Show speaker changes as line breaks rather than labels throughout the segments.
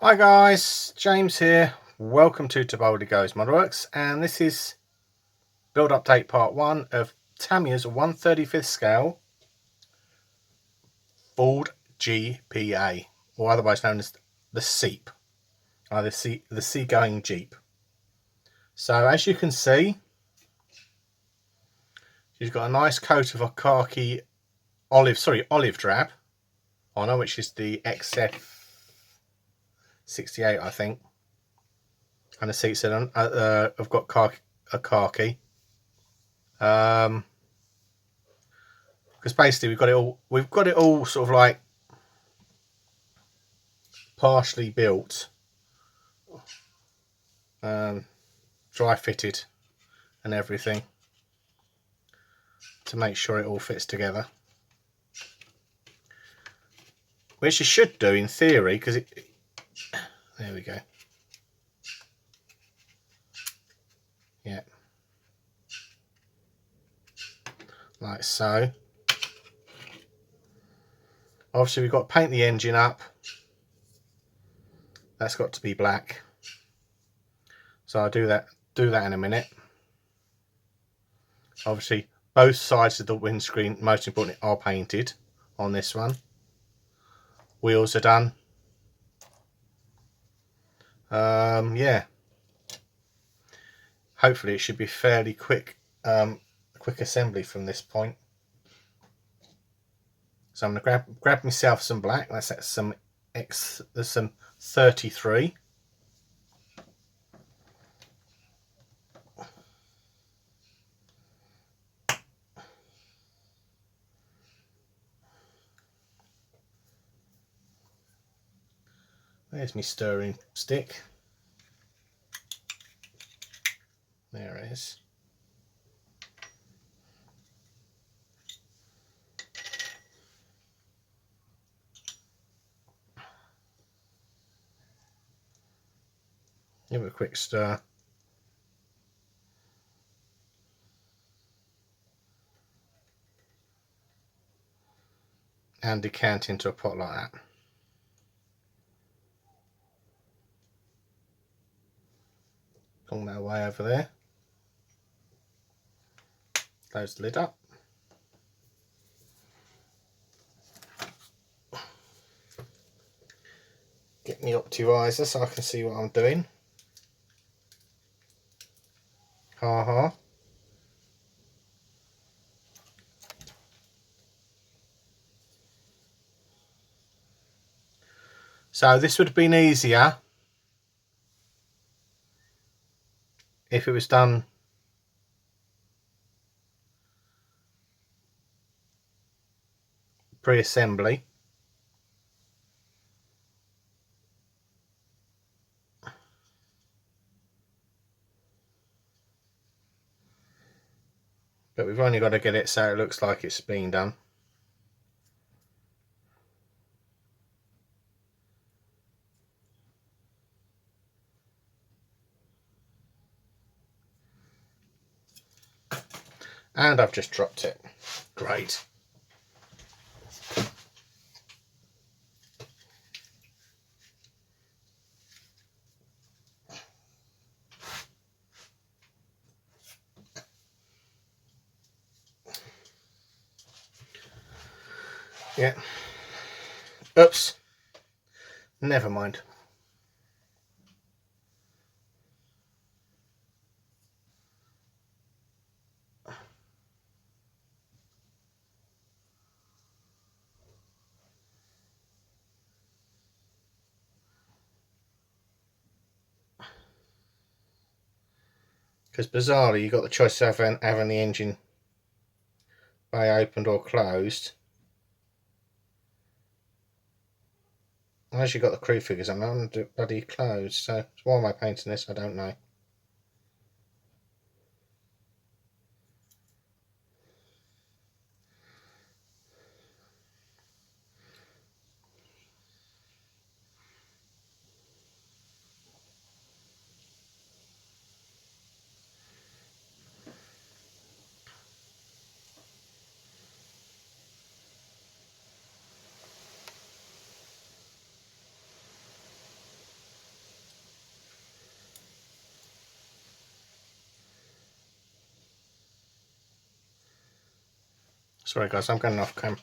Hi guys, James here. Welcome to Boldly Goes Modelworks, and this is build update part 1 of Tamiya's 1/35th scale Ford GPA, or otherwise known as the Seep, the seagoing Jeep. So as you can see, she's got a nice coat of a khaki olive drab on her, which is the XF68, I think. And the seats have got khaki. Because basically we've got it all sort of like partially built, dry fitted and everything to make sure it all fits together, which you should do in theory, because there we go. Yeah, like so. Obviously we've got to paint the engine up. That's got to be black, so I'll do that in a minute. Obviously both sides of the windscreen, most importantly, are painted on this one. Wheels are done. Yeah, hopefully it should be fairly quick assembly from this point. So I'm going to grab myself some black. That's some there's some 33. There's my stirring stick. There it is. Give it a quick stir. And decant into a pot like that. Pull that away over there. Close the lid up. Get me optimizer so I can see what I'm doing. Ha ha. So this would have been easier if it was done pre-assembly. But we've only got to get it so it looks like it's been done. And I've just dropped it. Great. Yeah. Oops. Never mind. Because bizarrely, you've got the choice of having the engine bay opened or closed. Unless you've got the crew figures, I'm not bloody closed. So why am I painting this? I don't know. Sorry guys, I'm going off camera.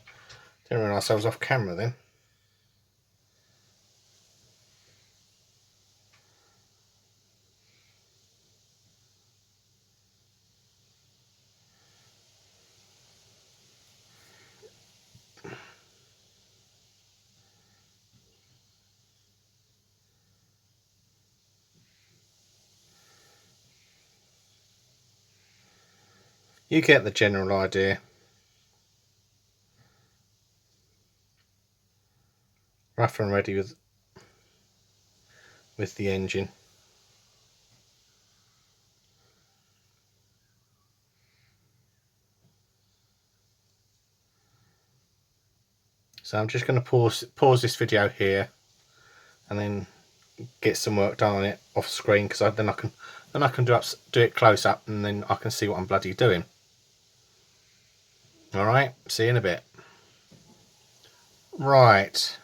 Didn't realise I was off camera then. You get the general idea. Rough and ready with the engine. So I'm just going to pause this video here and then get some work done on it off screen, because then I can do it close up, and then I can see what I'm bloody doing. Alright, see you in a bit. Right,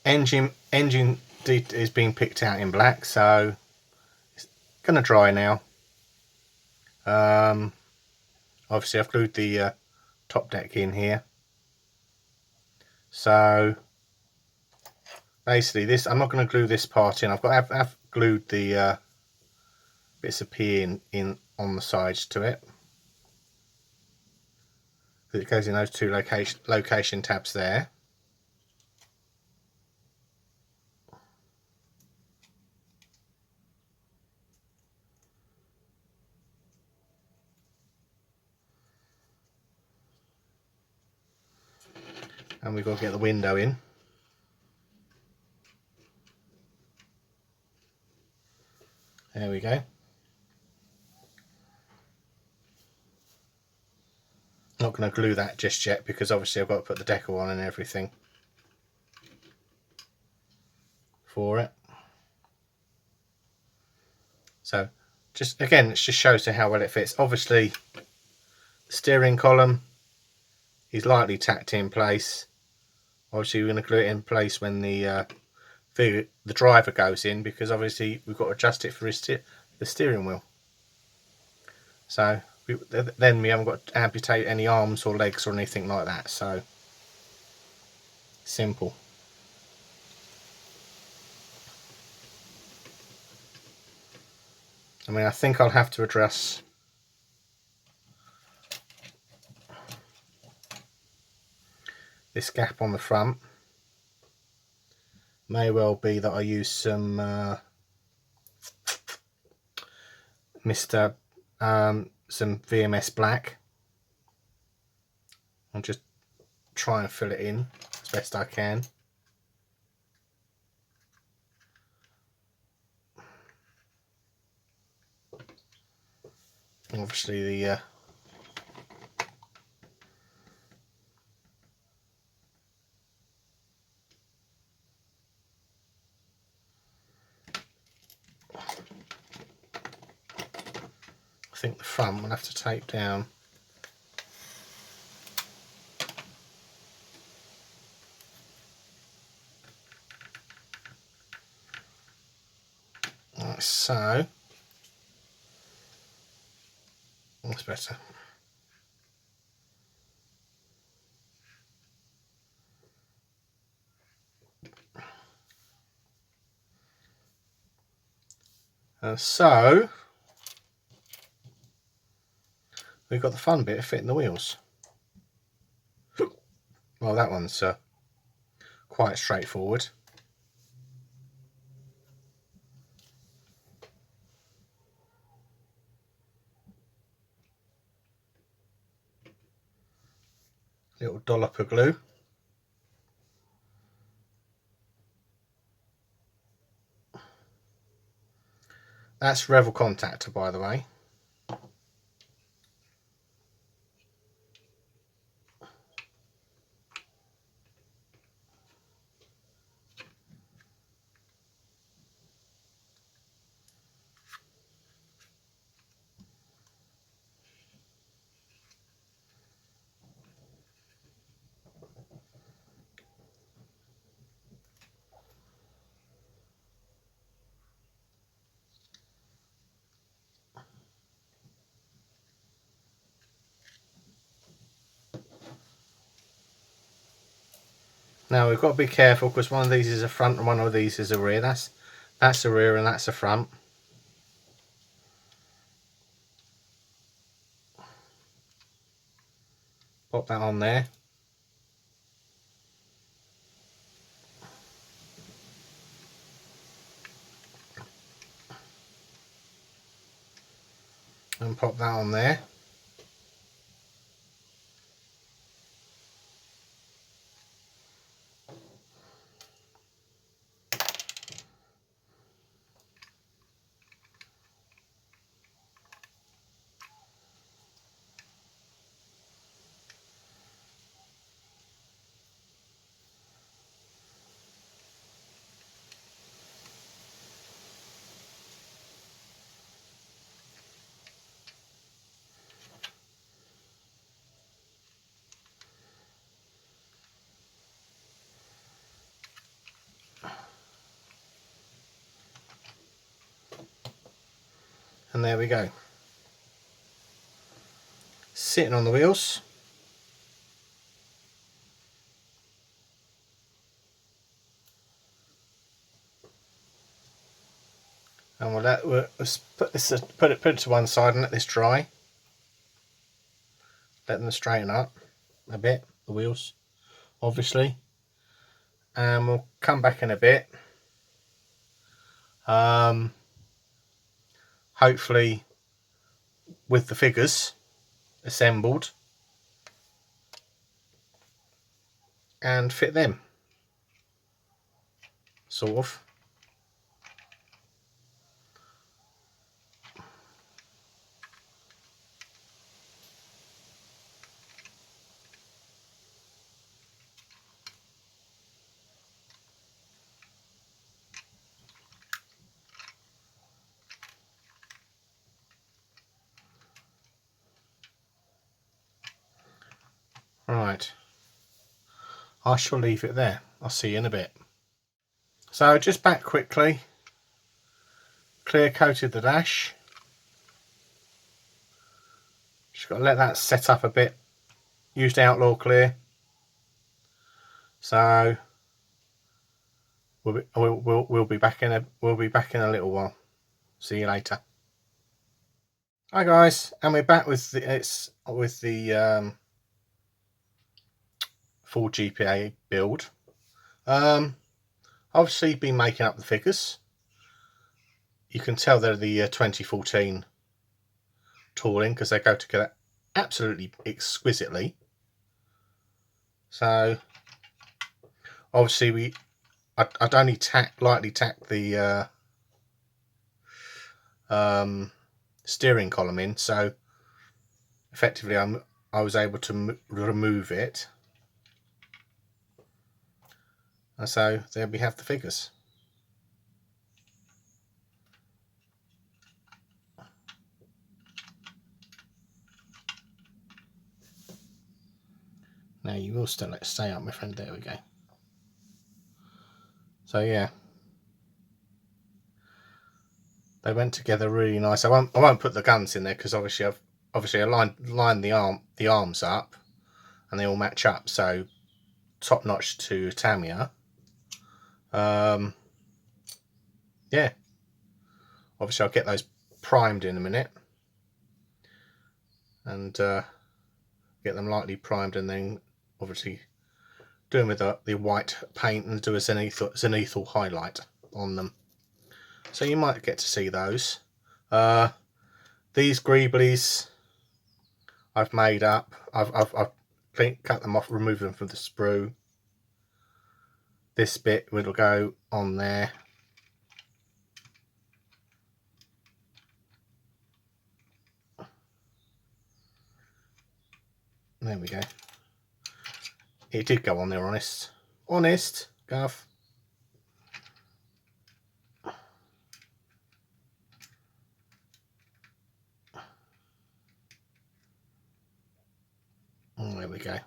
engine is being picked out in black, so it's gonna dry now. Obviously I've glued the top deck in here, so basically this, I'm not going to glue this part in. I've glued the bits of P in on the sides to it. It goes in those two location tabs there. And we've got to get the window in. There we go. Not going to glue that just yet, because obviously I've got to put the decal on and everything for it. So just again, it just shows you how well it fits. Obviously the steering column is lightly tacked in place. Obviously we're going to glue it in place when the driver goes in, because obviously we've got to adjust it for the steering wheel. So then we haven't got to amputate any arms or legs or anything like that. So simple. I mean, I think I'll have to address this gap on the front. May well be that I use some some VMS black and just try and fill it in as best I can. Obviously the I think the front we'll have to tape down. Like so. That's better. So we've got the fun bit of fitting the wheels. Well, that one's quite straightforward. Little dollop of glue. That's Revel contactor, by the way. Now we've got to be careful because one of these is a front and one of these is a rear. That's the rear and that's the front. Pop that on there. And pop that on there. And there we go. Sitting on the wheels. And we'll put it to one side and let this dry. Let them straighten up a bit, the wheels, obviously. And we'll come back in a bit. Hopefully with the figures assembled and fit them, sort of. Right, I shall leave it there. I'll see you in a bit. So just back quickly, clear coated the dash. Just got to let that set up a bit. Used Outlaw Clear. So we'll be back in a little while. See you later. Hi guys, and we're back with the full GPA build. Obviously been making up the figures. You can tell they're the 2014 tooling because they go together absolutely exquisitely. So obviously I'd only lightly tack the steering column in, so effectively I was able to remove it, and so there we have the figures. Now you will still stay up, my friend. There we go. So yeah, they went together really nice. I won't put the guns in there because obviously I lined the arms up, and they all match up. So top notch to Tamiya. Yeah. Obviously I'll get those primed in a minute, and get them lightly primed, and then obviously do them with the white paint and do a zenithal highlight on them. So you might get to see those. These greeblies I've made up. I've cut them off, removed them from the sprue. This bit will go on there. There we go. It did go on there, honest, Gav. There we go.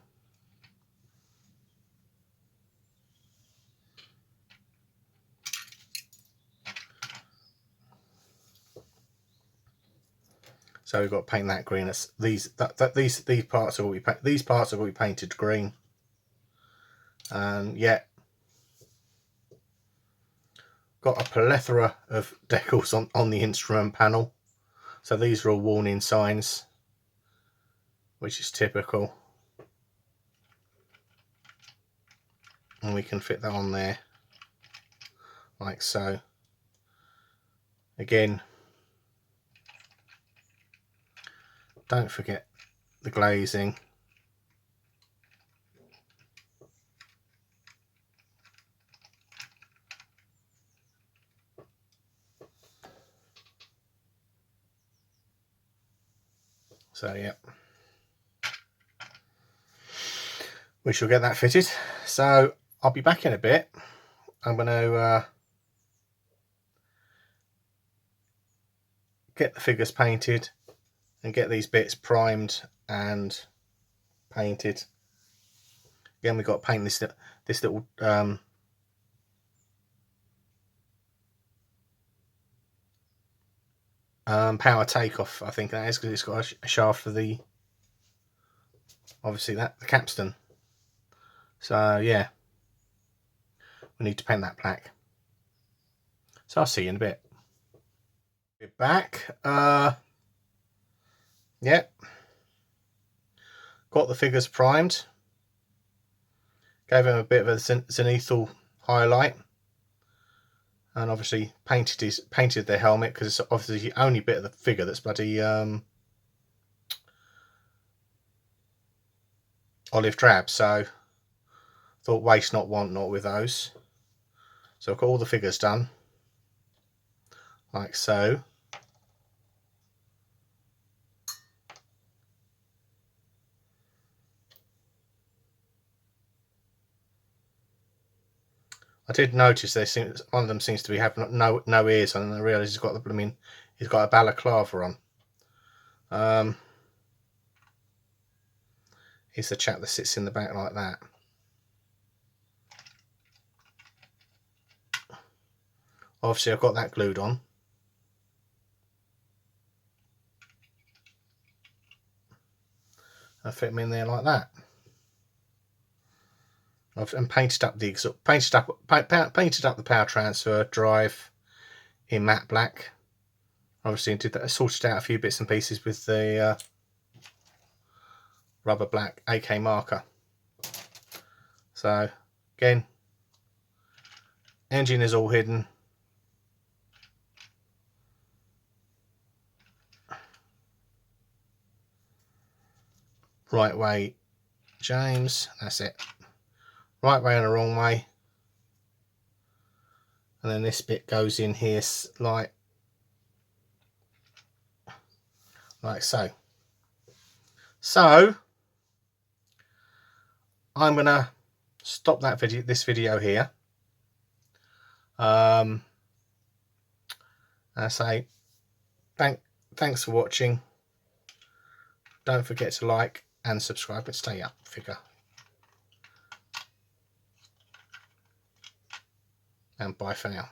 So we've got to paint that green. These parts are going to be painted green, Yeah, got a plethora of decals on the instrument panel, so these are all warning signs, which is typical, and we can fit that on there like so. Again, don't forget the glazing. So yeah, we shall get that fitted. So I'll be back in a bit. I'm going to get the figures painted and get these bits primed and painted. Again, we've got to paint this little power takeoff, I think that is, because it's got a shaft for the, obviously, the capstan. So yeah, we need to paint that black. So I'll see you in a bit. We're back. Yeah, got the figures primed, gave them a bit of a zenithal highlight, and obviously painted their helmet, because it's obviously the only bit of the figure that's bloody olive drab. So thought waste not, want not with those. So I've got all the figures done like so. I did notice one of them seems to be having no ears on, and I realised he's got a balaclava on. He's the chap that sits in the back like that. Obviously I've got that glued on. I fit him in there like that. And painted up the power transfer drive in matte black. Obviously did that, sorted out a few bits and pieces with the rubber black AK marker. So again, engine is all hidden. Right way, James, that's it. Right way and the wrong way. And then this bit goes in here like so. So I'm gonna stop this video here. I say thanks for watching. Don't forget to like and subscribe and stay up, figure. And bye for now.